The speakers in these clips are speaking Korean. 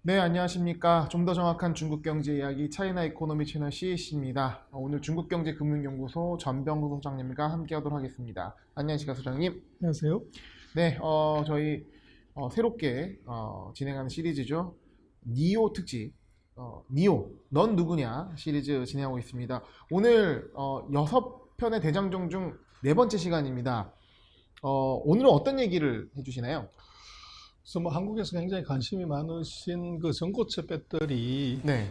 네, 안녕하십니까. 좀 더 정확한 중국 경제 이야기 차이나 이코노미 채널 CAC입니다. 오늘 중국경제금융연구소 전병구 소장님과 함께하도록 하겠습니다. 안녕하십니까, 소장님. 안녕하세요. 네, 저희 새롭게 진행하는 시리즈죠. 니오 특집, 니오, 넌 누구냐 시리즈 진행하고 있습니다. 오늘 6편의 대장정 중 네 번째 시간입니다. 오늘은 어떤 얘기를 해주시나요? 그래서 뭐 한국에서 굉장히 관심이 많으신 그 전고체 배터리, 네,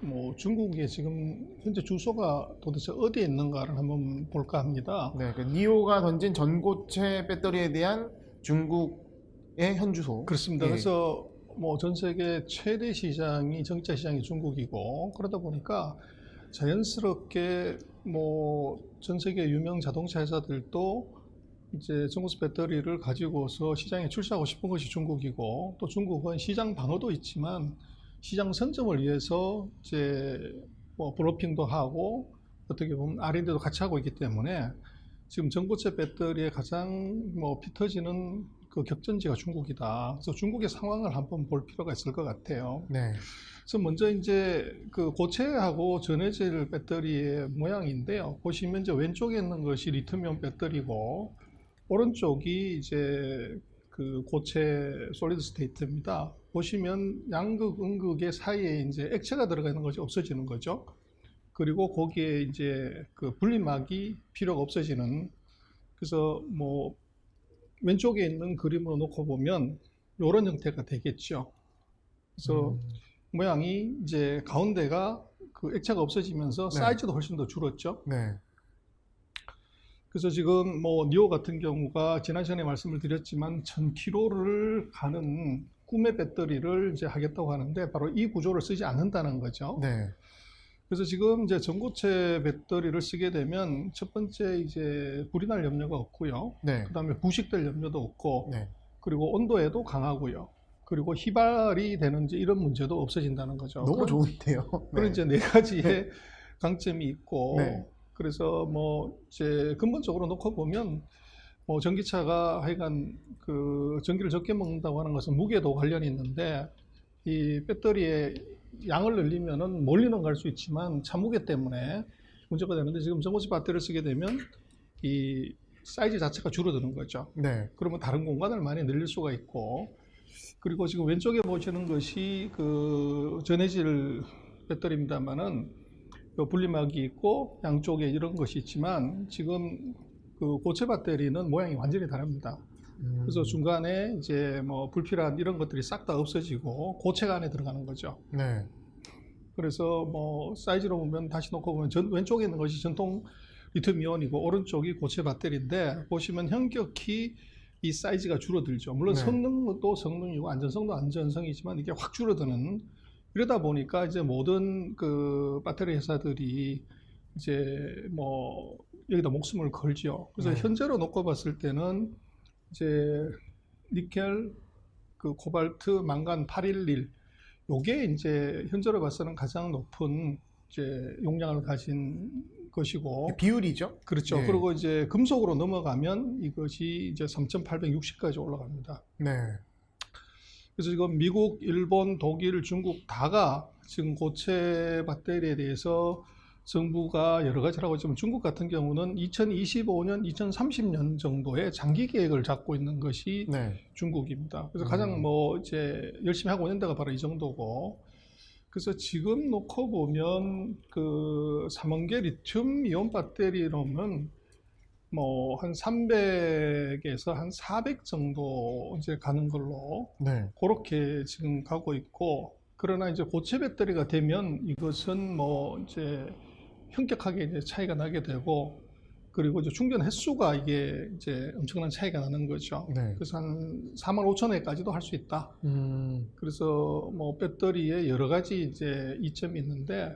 뭐 중국에 지금 현재 주소가 도대체 어디에 있는가를 한번 볼까 합니다. 네, 그 니오가 던진 전고체 배터리에 대한 중국의 현주소. 그렇습니다. 예, 그래서 뭐 전 세계 최대 시장이 전기차 시장이 중국이고, 그러다 보니까 자연스럽게 뭐 전 세계 유명 자동차 회사들도 이제 전고체 배터리를 가지고서 시장에 출시하고 싶은 것이 중국이고, 또 중국은 시장 방어도 있지만 시장 선점을 위해서 이제 뭐 브로핑도 하고 어떻게 보면 R&D도 같이 하고 있기 때문에 지금 전고체 배터리에 가장 뭐 피 터지는 그 격전지가 중국이다. 그래서 중국의 상황을 한번 볼 필요가 있을 것 같아요. 네, 그래서 먼저 이제 그 고체하고 전해질 배터리의 모양인데요. 보시면 이제 왼쪽에 있는 것이 리튬이온 배터리고, 오른쪽이 이제 그 고체 솔리드 스테이트입니다. 보시면 양극, 음극의 사이에 이제 액체가 들어가 있는 것이 없어지는 거죠. 그리고 거기에 이제 그 분리막이 필요가 없어지는. 그래서 뭐 왼쪽에 있는 그림으로 놓고 보면 이런 형태가 되겠죠. 그래서 음, 모양이 이제 가운데가 그 액체가 없어지면서 네, 사이즈도 훨씬 더 줄었죠. 네, 그래서 지금 뭐 니오 같은 경우가 지난 시간에 말씀을 드렸지만 1000km를 가는 꿈의 배터리를 이제 하겠다고 하는데 바로 이 구조를 쓰지 않는다는 거죠. 네, 그래서 지금 이제 전고체 배터리를 쓰게 되면 첫 번째 이제 불이 날 염려가 없고요. 네, 그다음에 부식될 염려도 없고, 네. 그리고 온도에도 강하고요. 그리고 휘발이 되는지 이런 문제도 없어진다는 거죠. 너무 좋은데요. 그런 네, 이제 네 가지의 강점이 네, 있고, 그래서 뭐 이제 근본적으로 놓고 보면 뭐 전기차가 하여간 그 전기를 적게 먹는다고 하는 것은 무게도 관련이 있는데, 이 배터리의 양을 늘리면은 멀리는 갈 수 있지만 차무게 때문에 문제가 되는데, 지금 전고체 배터리를 쓰게 되면 이 사이즈 자체가 줄어드는 거죠. 네, 그러면 다른 공간을 많이 늘릴 수가 있고, 그리고 지금 왼쪽에 보시는 것이 그 전해질 배터리입니다만은 분리막이 있고 양쪽에 이런 것이 있지만, 지금 그 고체 배터리는 모양이 완전히 다릅니다. 그래서 음, 중간에 이제 뭐 불필요한 이런 것들이 싹 다 없어지고 고체가 안에 들어가는 거죠. 네, 그래서 뭐 사이즈로 보면 다시 놓고 보면 왼쪽에 있는 것이 전통 리튬 이온이고 오른쪽이 고체 배터리인데, 보시면 현격히 이 사이즈가 줄어들죠. 물론 네, 성능도 성능이고 안전성도 안전성이지만 이게 확 줄어드는. 이러다 보니까 이제 모든 그 배터리 회사들이 이제 뭐 여기다 목숨을 걸죠. 그래서 네, 현재로 놓고 봤을 때는 이제 니켈, 그 코발트, 망간 811, 요게 이제 현재로 봐서는 가장 높은 이제 용량을 가진 것이고, 비율이죠. 그렇죠. 네, 그리고 이제 금속으로 넘어가면 이것이 이제 3860까지 올라갑니다. 네, 그래서 지금 미국, 일본, 독일, 중국 다가 지금 고체 배터리에 대해서 정부가 여러 가지를 하고 있지만, 중국 같은 경우는 2025년, 2030년 정도의 장기 계획을 잡고 있는 것이 네, 중국입니다. 그래서 가장 뭐 이제 열심히 하고 있는 데가 바로 이 정도고, 그래서 지금 놓고 보면 그 삼원계 리튬 이온 배터리로는 뭐 한 300에서 한 400 정도 이제 가는 걸로 네, 그렇게 지금 가고 있고, 그러나 이제 고체 배터리가 되면 이것은 뭐 이제 현격하게 이제 차이가 나게 되고, 그리고 이제 충전 횟수가 이게 이제 엄청난 차이가 나는 거죠. 네, 그래서 한 4만 5천 회까지도 할 수 있다. 음, 그래서 뭐 배터리에 여러 가지 이제 이점이 있는데,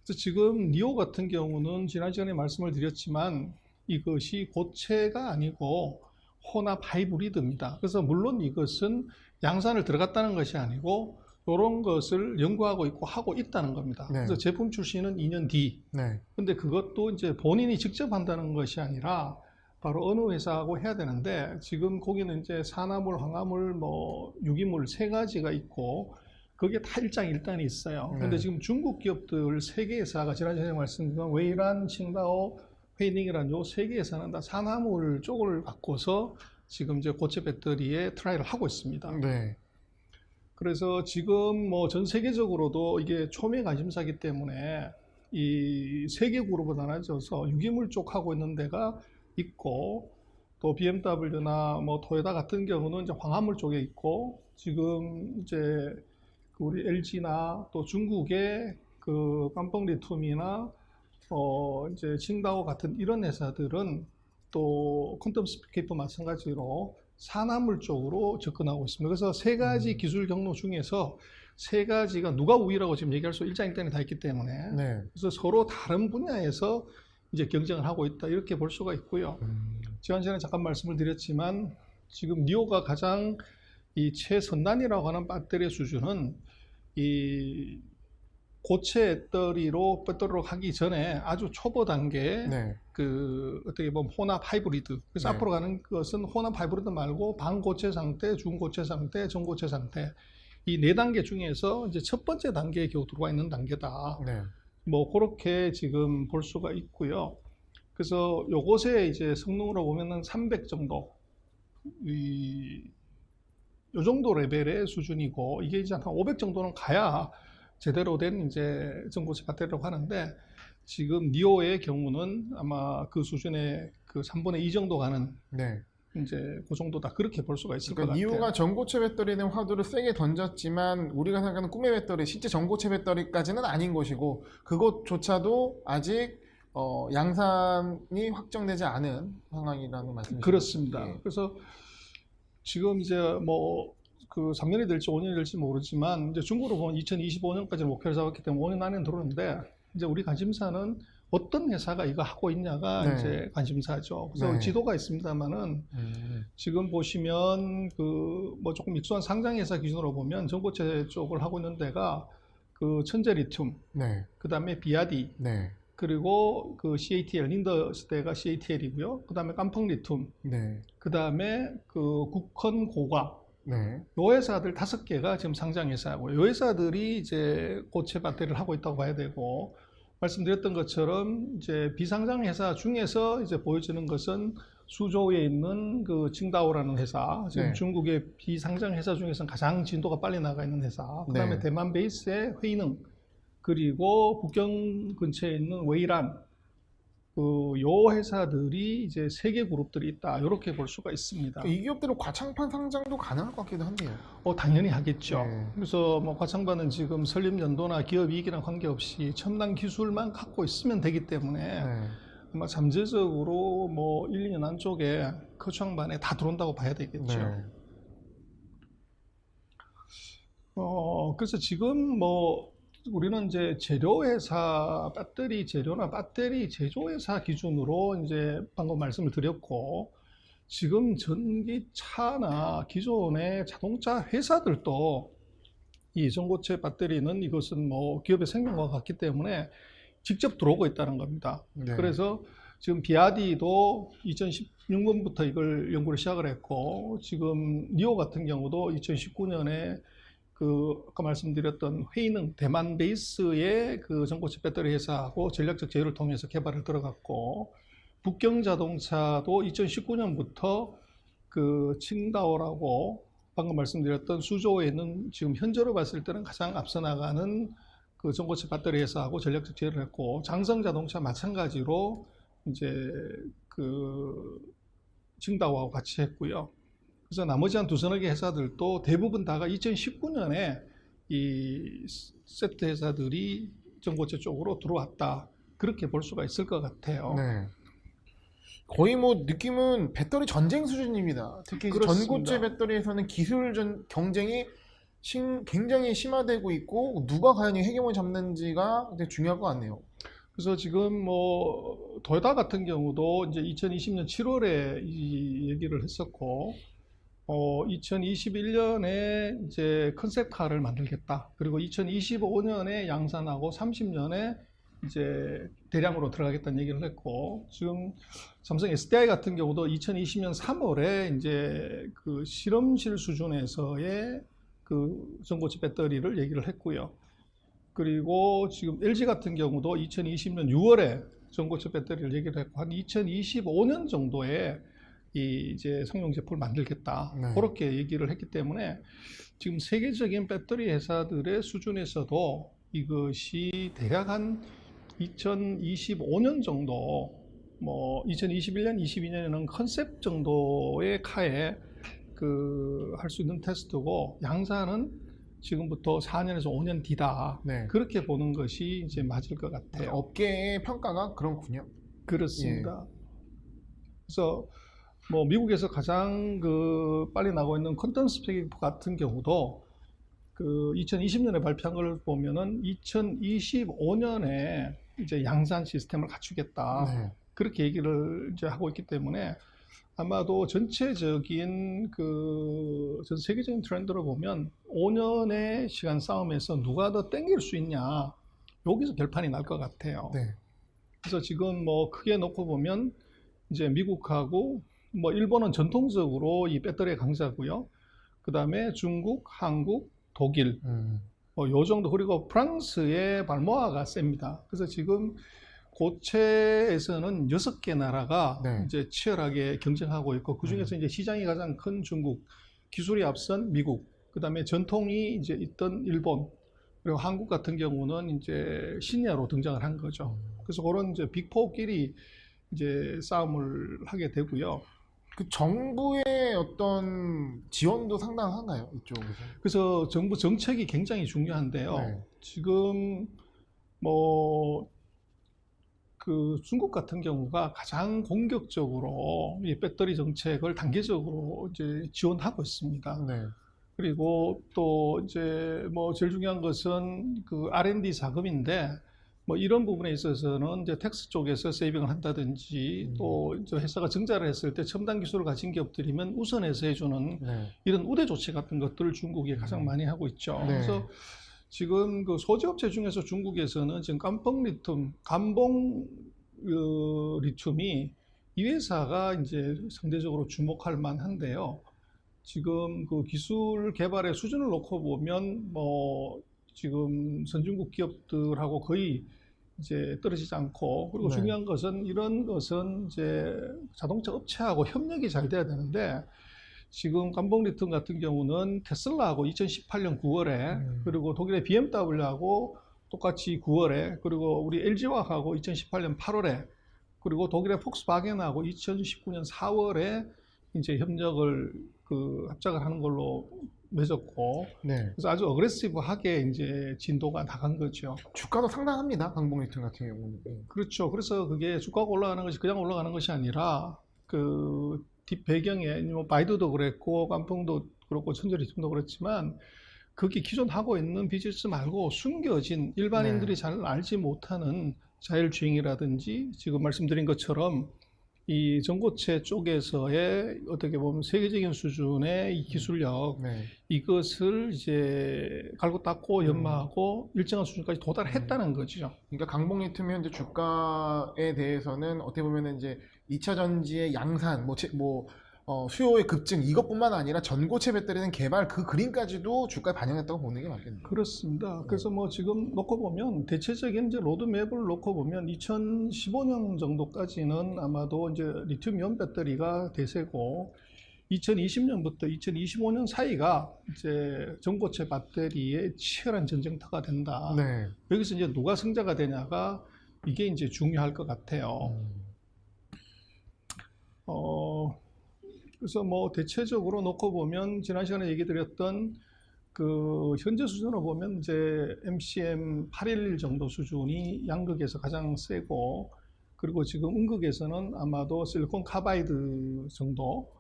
그래서 지금 니오 같은 경우는 지난 시간에 말씀을 드렸지만 이것이 고체가 아니고 혼합 하이브리드입니다. 그래서 물론 이것은 양산을 들어갔다는 것이 아니고 이런 것을 연구하고 있고 하고 있다는 겁니다. 네, 그래서 제품 출시는 2년 뒤. 네, 근데 그것도 이제 본인이 직접 한다는 것이 아니라 바로 어느 회사하고 해야 되는데, 지금 거기는 이제 산화물, 황화물, 뭐 유기물 세 가지가 있고, 그게 다 일장일단이 있어요. 네. 근데 지금 중국 기업들 세 개 회사가 지난주에 말씀드린 웨이란, 칭다오, 회이닝이라는 요 세 개 회사는 다 산화물 쪽을 갖고서 지금 이제 고체 배터리에 트라이를 하고 있습니다. 네. 그래서 지금 뭐 전 세계적으로도 이게 초미의 관심사이기 때문에 이 세계 그룹으로 나눠져서 유기물 쪽 하고 있는 데가 있고, 또 BMW나 뭐 토요타 같은 경우는 이제 황화물 쪽에 있고, 지금 이제 그 우리 LG나 또 중국의 그 깜펑 리튬이나 이제 칭다오 같은 이런 회사들은 또 퀀텀 스피릿도 마찬가지로 산화물 쪽으로 접근하고 있습니다. 그래서 세 가지 기술 경로 중에서 세 가지가 누가 우위라고 지금 얘기할 수 일장일단이 다 있기 때문에 네. 그래서 서로 다른 분야에서 이제 경쟁을 하고 있다 이렇게 볼 수가 있고요. 지난 시간에 잠깐 말씀을 드렸지만 지금 니오가 가장 이 최선단이라고 하는 배터리 수준은 이 고체 배터리로 하기 전에 아주 초보 단계 네. 그 어떻게 보면 혼합 하이브리드. 그래서 네. 앞으로 가는 것은 혼합 하이브리드 말고 반고체 상태, 중고체 상태, 전고체 상태 이 네 단계 중에서 이제 첫 번째 단계에 겨우 들어와 있는 단계다. 네. 뭐 그렇게 지금 볼 수가 있고요. 그래서 요것에 이제 성능으로 보면은 300 정도 요 정도 레벨의 수준이고, 이게 이제 한 500 정도는 가야 제대로 된 이제 전고체 배터리라고 하는데, 지금 니오의 경우는 아마 그 수준의 그 3분의 2 정도 가는 네. 이제 그 정도다 그렇게 볼 수가 있을 그러니까 것 같아요. 니오가 전고체 배터리는 화두를 세게 던졌지만 우리가 생각하는 꿈의 배터리, 실제 전고체 배터리까지는 아닌 것이고 그것조차도 아직 양산이 확정되지 않은 상황이라는 말씀이시죠? 그렇습니다. 예. 그래서 지금 이제 뭐 그 3년이 될지 5년이 될지 모르지만 이제 중국으로 보면 2025년까지 목표를 잡았기 때문에 5년 안에 들어오는데, 이제 우리 관심사는 어떤 회사가 이거 하고 있냐가 네. 이제 관심사죠. 그래서 네. 지도가 있습니다만은 지금 보시면 그 뭐 조금 익숙한 상장회사 기준으로 보면 전고체 쪽을 하고 있는 데가 그 천재 리튬, 네. 그 다음에 비아디, 네. 그리고 그 CATL, 린더스대가 CATL이고요. 그 다음에 깜펑 리튬, 네. 그 다음에 그 국헌 고과, 네. 요 회사들 5개가 지금 상장회사고, 요 회사들이 이제 고체 배터리를 하고 있다고 봐야 되고, 말씀드렸던 것처럼 이제 비상장 회사 중에서 이제 보여지는 것은 수조에 있는 그 칭다오라는 회사, 지금 네. 중국의 중국의 비상장 회사 중에서는 가장 진도가 빨리 나가 있는 회사, 그 다음에 네. 대만 베이스의 회이능, 그리고 북경 근처에 있는 웨이란, 요 회사들이 이제 세계 그룹들이 있다 이렇게 볼 수가 있습니다. 이 기업들은 과창판 상장도 가능할 것 같기도 한데요. 당연히 하겠죠. 네. 그래서 뭐 과창반은 지금 설립 연도나 기업 이익이랑 관계없이 첨단 기술만 갖고 있으면 되기 때문에 네. 아마 잠재적으로 뭐 1, 2년 안쪽에 거창반에 다 들어온다고 봐야 되겠죠. 네. 그래서 지금 뭐 우리는 이제 제조회사, 배터리 재료나 배터리 제조회사 기준으로 이제 방금 말씀을 드렸고, 지금 전기차나 기존의 자동차 회사들도 이 전고체 배터리는 이것은 뭐 기업의 생명과 같기 때문에 직접 들어오고 있다는 겁니다. 네. 그래서 지금 비아디도 2016년부터 이걸 연구를 시작을 했고, 지금 니오 같은 경우도 2019년에 그 아까 말씀드렸던 회이능 대만 베이스의 그 전고체 배터리 회사하고 전략적 제휴를 통해서 개발을 들어갔고, 북경 자동차도 2019년부터 그 칭다오라고 방금 말씀드렸던 수조에 있는 지금 현재로 봤을 때는 가장 앞서 나가는 그 전고체 배터리 회사하고 전략적 제휴를 했고, 장성 자동차 마찬가지로 이제 그 칭다오하고 같이 했고요. 그래서 나머지 한 두서너 개 회사들도 대부분 다가 2019년에 이 세트 회사들이 전고체 쪽으로 들어왔다 그렇게 볼 수가 있을 것 같아요. 네. 거의 뭐 느낌은 배터리 전쟁 수준입니다. 특히 그렇습니다. 전고체 배터리에서는 기술 경쟁이 굉장히 심화되고 있고, 누가 과연 이 헤게모니 잡는지가 되게 중요할 것 같네요. 그래서 지금 뭐 토요타 같은 경우도 이제 2020년 7월에 이 얘기를 했었고, 2021년에 이제 컨셉카를 만들겠다. 그리고 2025년에 양산하고 30년에 이제 대량으로 들어가겠다는 얘기를 했고, 지금 삼성 SDI 같은 경우도 2020년 3월에 이제 그 실험실 수준에서의 그 전고체 배터리를 얘기를 했고요. 그리고 지금 LG 같은 경우도 2020년 6월에 전고체 배터리를 얘기를 했고 한 2025년 정도에 이제 성용 제품을 만들겠다. 네. 그렇게 얘기를 했기 때문에 지금 세계적인 배터리 회사들의 수준에서도 이것이 대략 한 2025년 정도, 뭐 2021년, 22년에는 컨셉 정도의 카에 할 수 있는 테스트고 양산은 지금부터 4년에서 5년 뒤다. 네. 그렇게 보는 것이 이제 맞을 것 같아요. 업계의 평가가 그렇군요. 그렇습니다. 그래서 뭐 미국에서 가장 빨리 나오고 있는 퀀텀 스펙 같은 경우도 2020년에 발표한 걸 보면은 2025년에 이제 양산 시스템을 갖추겠다. 네. 그렇게 얘기를 이제 하고 있기 때문에 아마도 전체적인 전 세계적인 트렌드를 보면 5년의 시간 싸움에서 누가 더 땡길 수 있냐, 여기서 결판이 날 것 같아요. 네. 그래서 지금 뭐 크게 놓고 보면 이제 미국하고 뭐 일본은 전통적으로 이 배터리 강자고요. 그 다음에 중국, 한국, 독일, 요 정도. 그리고 프랑스의 발모아가 셉니다. 그래서 지금 고체에서는 6개 나라가 네. 이제 치열하게 경쟁하고 있고, 그 중에서 이제 시장이 가장 큰 중국, 기술이 앞선 미국, 그 다음에 전통이 이제 있던 일본, 그리고 한국 같은 경우는 이제 신야로 등장을 한 거죠. 그래서 그런 이제 빅4끼리 이제 싸움을 하게 되고요. 그 정부의 어떤 지원도 상당한가요? 이쪽에서? 그래서 정부 정책이 굉장히 중요한데요. 네. 지금 뭐 중국 같은 경우가 가장 공격적으로 이 배터리 정책을 단계적으로 이제 지원하고 있습니다. 네. 그리고 또 이제 뭐 제일 중요한 것은 R&D 자금인데, 뭐 이런 부분에 있어서는 이제 텍스 쪽에서 세이빙을 한다든지, 또 이제 회사가 증자를 했을 때 첨단 기술을 가진 기업들이면 우선해서 해주는 네. 이런 우대 조치 같은 것들을 중국이 가장 많이 하고 있죠. 네. 그래서 지금 소재업체 중에서 중국에서는 지금 감봉 리튬이 이 회사가 이제 상대적으로 주목할 만한데요. 지금 기술 개발의 수준을 놓고 보면 뭐 지금 선진국 기업들하고 거의 이제 떨어지지 않고, 그리고 네. 중요한 것은 이런 것은 이제 자동차 업체하고 협력이 잘 돼야 되는데, 지금 감봉 리튬 같은 경우는 테슬라하고 2018년 9월에, 그리고 독일의 BMW하고 똑같이 9월에, 그리고 우리 LG화학하고 2018년 8월에, 그리고 독일의 폭스바겐하고 2019년 4월에 이제 협력을 합작을 하는 걸로 맺었고, 네. 그래서 아주 어그레시브하게 이제 진도가 나간 거죠. 주가도 상당합니다. 강봉리튬 같은 경우는. 그렇죠. 그래서 그게 주가가 올라가는 것이 그냥 올라가는 것이 아니라 뒷 배경에 뭐 바이두도 그랬고 깜풍도 그렇고 천재리튬도 그렇지만, 그게 기존 하고 있는 비즈니스 말고 숨겨진 일반인들이 네. 잘 알지 못하는 자율주행이라든지, 지금 말씀드린 것처럼 이 전고체 쪽에서의 어떻게 보면 세계적인 수준의 이 기술력, 네. 이것을 이제 갈고 닦고 연마하고 일정한 수준까지 도달했다는 거죠. 그러니까 강봉리튬 현재 주가에 대해서는 어떻게 보면 이제 2차 전지의 양산, 수요의 급증 이것뿐만 아니라 전고체 배터리는 개발 그 그림까지도 주가에 반영했다고 보는 게 맞겠네요. 그렇습니다. 그래서 뭐 지금 놓고 보면 대체적인 이제 로드맵을 놓고 보면 2015년 정도까지는 아마도 이제 리튬이온 배터리가 대세고, 2020년부터 2025년 사이가 이제 전고체 배터리의 치열한 전쟁터가 된다. 네. 여기서 이제 누가 승자가 되냐가 이게 이제 중요할 것 같아요. 그래서 뭐 대체적으로 놓고 보면 지난 시간에 얘기 드렸던 현재 수준으로 보면 이제 MCM 811 정도 수준이 양극에서 가장 세고, 그리고 지금 음극에서는 아마도 실리콘 카바이드 정도,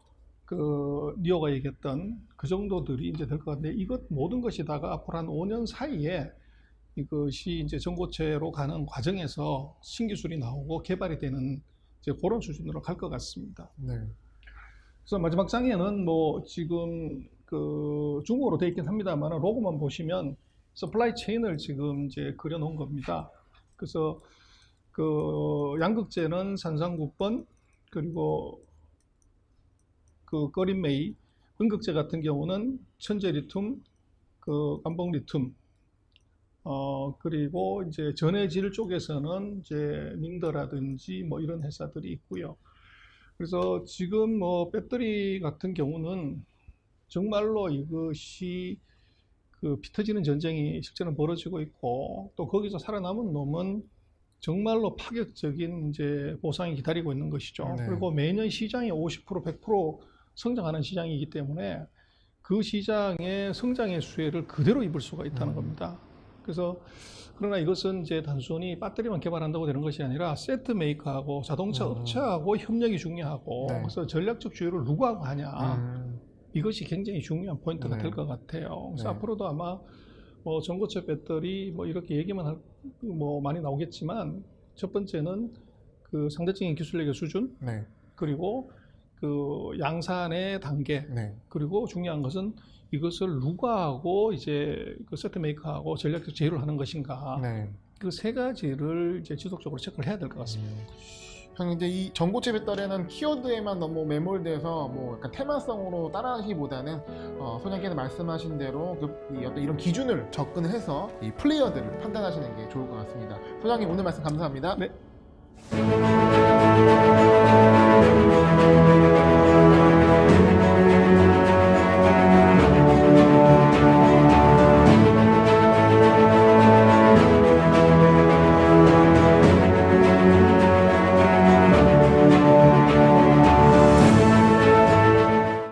리오가 얘기했던 그 정도들이 이제 될 것 같은데, 이것 모든 것이 다가 앞으로 한 5년 사이에 이것이 이제 전고체로 가는 과정에서 신기술이 나오고 개발이 되는 이제 그런 수준으로 갈 것 같습니다. 네. 그래서 마지막 장에는 뭐 지금 중국어로 되어 있긴 합니다만 로고만 보시면 서플라이 체인을 지금 이제 그려놓은 겁니다. 그래서 양극재는 산상구번, 그리고 꺼린메이, 음극재 같은 경우는 천재리튬, 그 감봉 리튬, 그리고 이제 전해질 쪽에서는 이제 닝더라든지 뭐 이런 회사들이 있고요. 그래서 지금 뭐 배터리 같은 경우는 정말로 이것이 그 피 터지는 전쟁이 실제로 벌어지고 있고, 또 거기서 살아남은 놈은 정말로 파격적인 이제 보상이 기다리고 있는 것이죠. 네. 그리고 매년 시장이 50%, 100% 성장하는 시장이기 때문에 그 시장의 성장의 수혜를 그대로 입을 수가 있다는 겁니다. 그래서 그러나 이것은 이제 단순히 배터리만 개발한다고 되는 것이 아니라 세트 메이커하고 자동차 업체하고 협력이 중요하고, 네. 그래서 전략적 주요를 누구하고 하냐, 음. 이것이 굉장히 중요한 포인트가 네. 될 것 같아요. 그래서 네. 앞으로도 아마 뭐 전고체 배터리 뭐 이렇게 얘기만 뭐 많이 나오겠지만, 첫 번째는 그 상대적인 기술력의 수준, 네. 그리고 그 양산의 단계, 네. 그리고 중요한 것은 이것을 누구하고 이제 그 세트 메이커하고 전략적 제휴를 하는 것인가, 네. 그 세 가지를 이제 지속적으로 체크를 해야 될 것 같습니다. 형 이제 이 전고체 배터리는 키워드에만 너무 매몰돼서 뭐 약간 테마성으로 따라하기보다는 소장님께서 말씀하신 대로 이 어떤 이런 기준을 접근해서 이 플레이어들을 판단하시는 게 좋을 것 같습니다. 소장님 오늘 말씀 감사합니다. 네.